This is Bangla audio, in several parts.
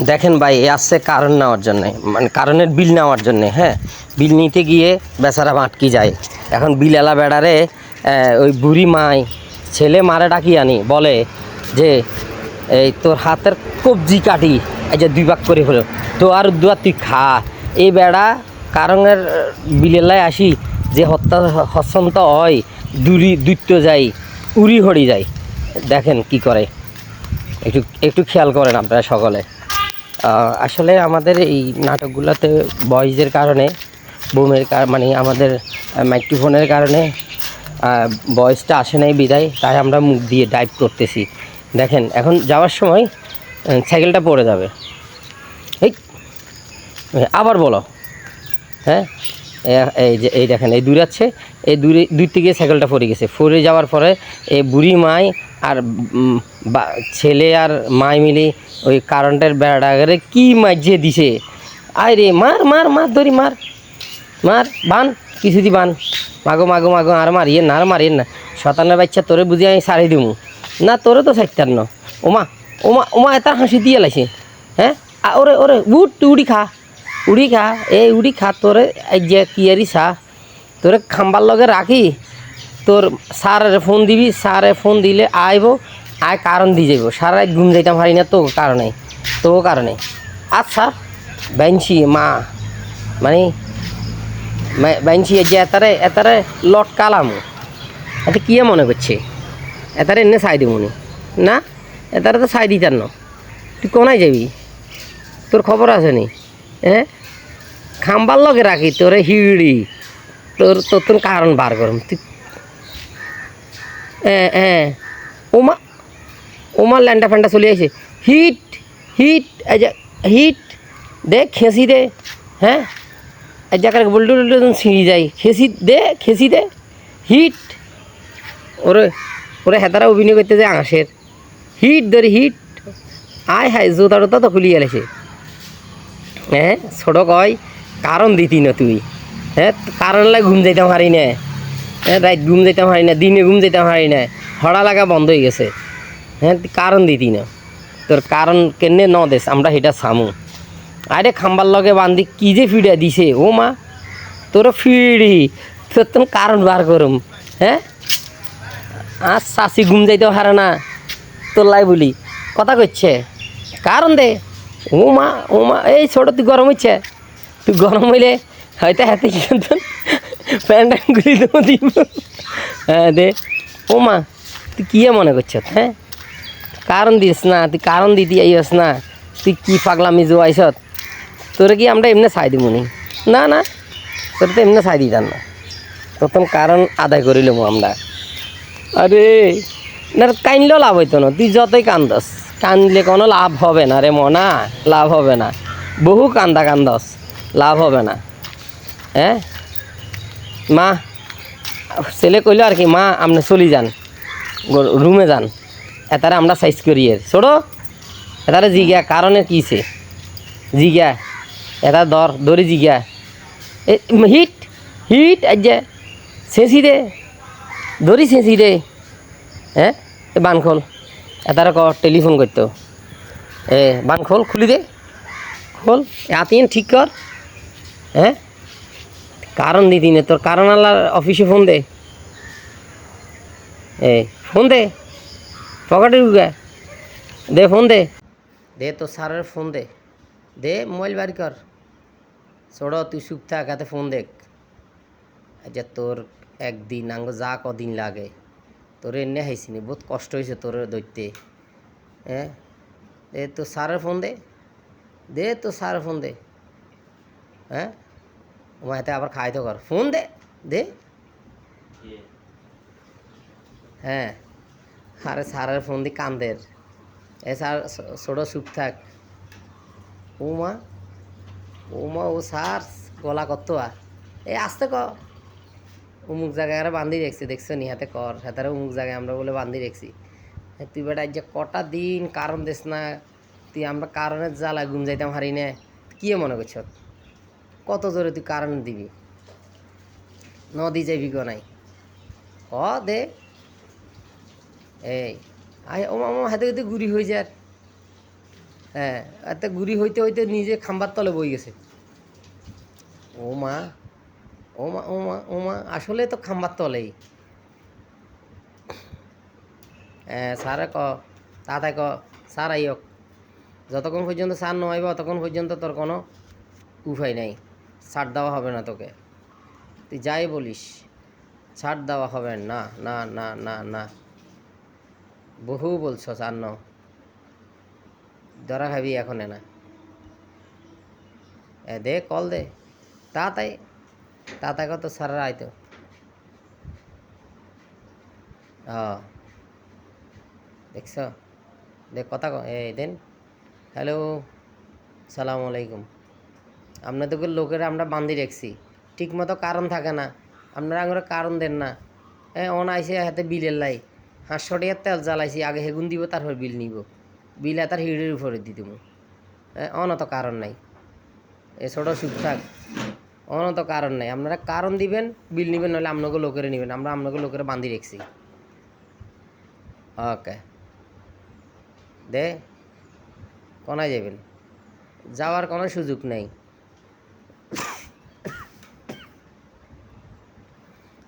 দেখেন ভাই, এ আসছে কারণ নেওয়ার জন্যে, মানে কারণের বিল নেওয়ার জন্যে। হ্যাঁ, বিল নিতে গিয়ে বেচারা আটকি যায়। এখন বিল এলা বেড়ারে ওই বুড়ি মাই ছেলে মারে ডাকি আনি, বলে যে এই তোর হাতের কবজি কাটি, এই যে 2 ভাগ করে হলো তো, আর দুয়ার তুই খা। এই বেড়া কারণের বিলেলায় আসি যে হত্যা হসন্ত হয়, দূরত্ব যাই, উড়ি হড়ি যায়। দেখেন কি করে, একটু একটু খেয়াল করেন আপনারা সকলে। আসলে আমাদের এই নাটকগুলোতে ভয়েসের কারণে, মানে আমাদের মাইক্রোফোনের কারণে ভয়েসটা আসে নাই বিদায়, তাই আমরা মুখ দিয়ে টাইপ করতেছি। দেখেন এখন যাওয়ার সময় সাইকেলটা পড়ে যাবে। এই আবার বলো। হ্যাঁ, এই যে এই দেখেন, এই দূরাচ্ছে, এই দূর থেকে সাইকেলটা পড়ে গেছে। পড়ে যাওয়ার পরে এই বুড়ি মাই আর ছেলে আর মাই মিলে ওই কারেন্টের বেড়াটাকে কি মাঝিয়ে দিছে। আয় রে, মার মার মার ধরি, মার মার, বান কিছু দি বান, মাগো মাগো মাগো, আর মারিয়ে না, আর মারিয়ে না, শতানের বাচ্চা, তোরে বুঝি আমি সারি দিমু না, তোরে তো সাইতার ন। ওমা ওমা ওমা, এত হাসি দিয়ে লাইছে। হ্যাঁ, ওরে ওরে উঠ, তুই উড়ি খা, উড়ি খা, এই উড়ি খা, তোরে এই যে কি আরি চা, তোরে খাম্বার লগে রাখি, তোর স্যারের ফোন দিবি, স্যারে ফোন দিলে আইব, আয় কারণ দিয়ে যাইব। সারা রাত ঘুম যাইতাম পারি না তো কারণে। আচ্ছা বেঞ্চি মা, মানে বেঞ্চি যে এতারে লটকালাম, এতে কি মনে করছে, এতারে এনে চাই দিবনি না, এতারে তো চাই দিতার ন। তুই কোনায় যাবি, তোর খবর আছে নি? হ্যাঁ, খাম্বার লগে রাখি তোরে হিড়ি, তোর তোর তোর কারণ বার করম তুই। হ্যাঁ, ওমা ওমা, ল্যান্ডা ফ্যান্ডা চলে আসে, হিট হিট, এই যে হিট দে, খেসি দে। হ্যাঁ, এই জায়গায় বল্টু টুল্টু ছিঁড়ি যায়, খেসি দে হিট। ওরে ওরে হেতারা অভিনয় করতে যায় আঁশের, হিট ধরে হিট। আয় হায়, জোতা টোতা তো খুলিয়ে গেছে। হ্যাঁ, ছোটো কয় কারণ দিতি না তুই। হ্যাঁ, কারণ লাগে ঘুম যাইতাম হারি না। হ্যাঁ, রাত ঘুম যাইতাম হারি না, দিনে ঘুম যাইতাম হারি না, হড়া লাগা বন্ধ হয়ে গেছে। হ্যাঁ, তুই কারণ দিতি না, তোর কারণ কেনে ন দেশ, আমরা সেটা সামু। আরে খাম্বার লগে বান্ধি কি যে ফিড়ে দিছে, ও মা তোর ফিড়ি, তোর তো কারণ বার করুম। হ্যাঁ, আর চাষি ঘুম যাইতেও হারে না, তোর লাই বলি কথা করছে, কারণ দে। ও মা এই ছোট, তুই গরম হচ্ছে, তুই গরম হইলে হয়তো হাতে কিন্তু প্যান্ট গুলি দেবো দিব। হ্যাঁ দে, ও মা তুই কী মনে করছ? হ্যাঁ, কারণ দিস না, তুই কারণ দিতে আইস না, তুই কী পাগলামি জোয়াইস, তোরে কি আমরা এমনি চাই দিবনি না, না তোর তো এমনি চাই দিতাম না, প্রথম কারণ আদায় করিলাম আমরা। আরে না, কাইনলেও লাভ হইতো না, তুই যতই কান্দস, কান্দলে কোনো লাভ হবে না রে মনা, লাভ হবে না, বহু কান্দস, লাভ হবে না। হ্যাঁ, মা ছেলে কইল আর কি, মা আপনি চলি যান, রুমে যান, এতারে আমরা সাইজ করি এর ছোটো, এতারে জিগা কারণে কিছে জিগা, এটা দড়ি জিগা, হিট হিট, আজ যে ছেঁচি দে, দড়ি ছেঁচি দে। হ্যাঁ, বান খোল, এতারে কর টেলিফোন করতো, বান খোল, খুলি দে, খোল আতিন ঠিক কর। হ্যাঁ, কারণ দিতি না, তোর কারণ আল্লাহ অফিসে ফোন দে, ফোন দে, পকেটে ঢুকা দে, ফোন দে, তোর স্যারের ফোন দে মোবাইল বাড়ি কর, ছোড়ো তুই চুপ থাক, হাতে ফোন দেখ। আচ্ছা তোর একদিন আঙ্গ যা কদিন লাগে, তোর এনে হাইছিনি, বহুত কষ্ট হয়েছে তোর দৈত্যে। হ্যাঁ, তোর স্যারের ফোন তোর স্যারের ফোন দে। হ্যাঁ, ওমা এতে আবার খাইতে কর, ফোন দে। হ্যাঁ, আরে স্যারের ফোন দি কান্দের, স্যার ছোটো চুপ থাক। ওমা ওমা, ও স্যার গলা কত আসতে ক, অমুক জায়গায় আরে বান্ধি দেখছো নি, হাতে কর, হাতারে অমুক জায়গায় আমরা বলে বান্ধি রেখছি। তুই বেটা যে কটা দিন কারণ দিস না, তুই আমরা কারণের জ্বালা ঘুম যাইতাম হারি না, কি মনে করছ, কত জোরে তুই কারণ দিবি, নদী যাইবি গো নাই, ক দে। এই আয় ও মামা হাতে হাতে গুড়ি হয়ে যায়, হ্যাঁ, এত গুড়ি হইতে হইতে নিজে খাম্বার তলে বই গেছে। ও মা, ও মা, ও মা, ও মা, আসলে তো খাম্বার তলেই। হ্যাঁ, স্যারে ক, তাতাই ক, স্যার আইয়ক, যতক্ষণ পর্যন্ত স্যার নয় ততক্ষণ পর্যন্ত তোর কোনো উপায় নাই, ছাড় দেওয়া হবে না তোকে। তুই যাই বলিস, ছাড় দেওয়া হবে না, না, না, না, না। বহু বলছ স্যার ন, ধরা খাবি এখন না। দে কল দে, তাতাই, তাতাই কত স্যাররা আইতো। দেখছ, দেখ কথা ক, এই দেন, হ্যালো, সালাম আলাইকুম। আপনাদেরকে লোকেরা আমরা বান্ধি রাখছি, ঠিক মতো কারণ থাকে না, আপনারা আমরা কারণ দেন না। অন আইসে হাতে বিলের লাই 500 টাকার তেল জ্বালাইছি, আগে হেগুন দিব, তারপর বিল নিব, বিল তার হিড়ের উপরে দি দিব। অনত কারণ নাই, এ ছোট সুখ থাক, অনত কারণ নাই। আপনারা কারণ দিবেন, বিল নিবেন, নাহলে আপনাকে লোকেরা নেবেন, আমরা আপনাকে লোকেরা বান্ধি রাখছি। ওকে, দে, কোনায় যাবেন, যাওয়ার কোনো সুযোগ নেই।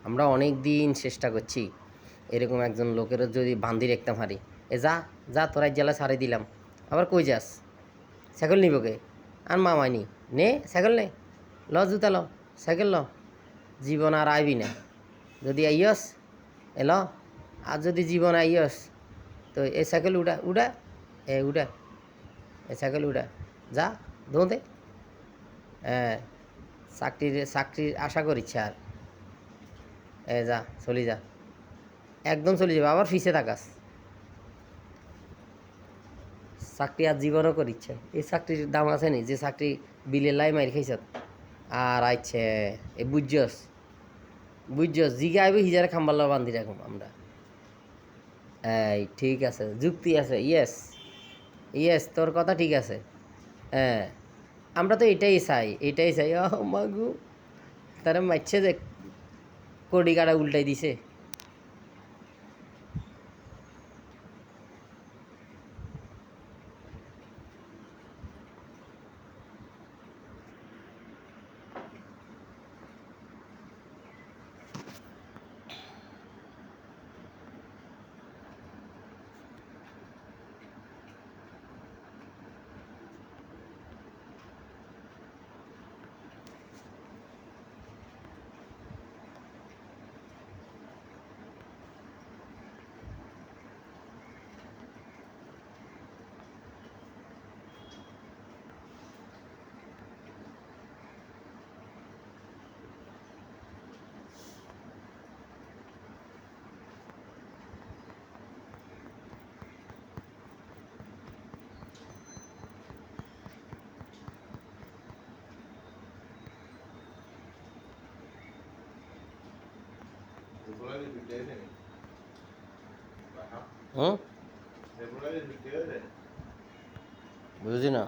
আমরা অনেক দিন চেষ্টা করছি এরকম একজন লোকের যদি বান্ধি রাখতে পারি। যা যা, তোরা জেলা ছাড়ে দিলাম, আবার কই যাস, সাইকেল নিবকে, আর মামাইনি, নে সাইকেল নে, ল জুতা ল, সাইকেল ল, জীবন আর আইবি না। যদি আইয়স এ ল, আর যদি জীবন আইয়স তো এই সাইকেল উড়া উড়া, উড়া, এই সাইকেল উড়া, যা দোঁদে। হ্যাঁ, চাকরির আশা করিচ্ছে আর, যা চলি যা, একদম চলে যাবে, আবার ফিসে থাকাস। চাকরি আর জীবনও করিচ্ছে, এই চাকরির দাম আছে নি, যে চাকরি বিলের লাই মারি খাইছ। আর আইছে এই বুঝছস, বুঝছস, জিগে আইবে হিজারে খাম্বাল্লা বান্ধি রাখুম আমরা। এই ঠিক আছে, যুক্তি আছে, ইয়েস, ইয়েস, তোর কথা ঠিক আছে। হ্যাঁ, আমরা তো এটাই চাই, এটাই চাই। মাগু, তারা মারছে যে কড়ি কাটা উল্টাই দিছে। হুম, বুঝি না।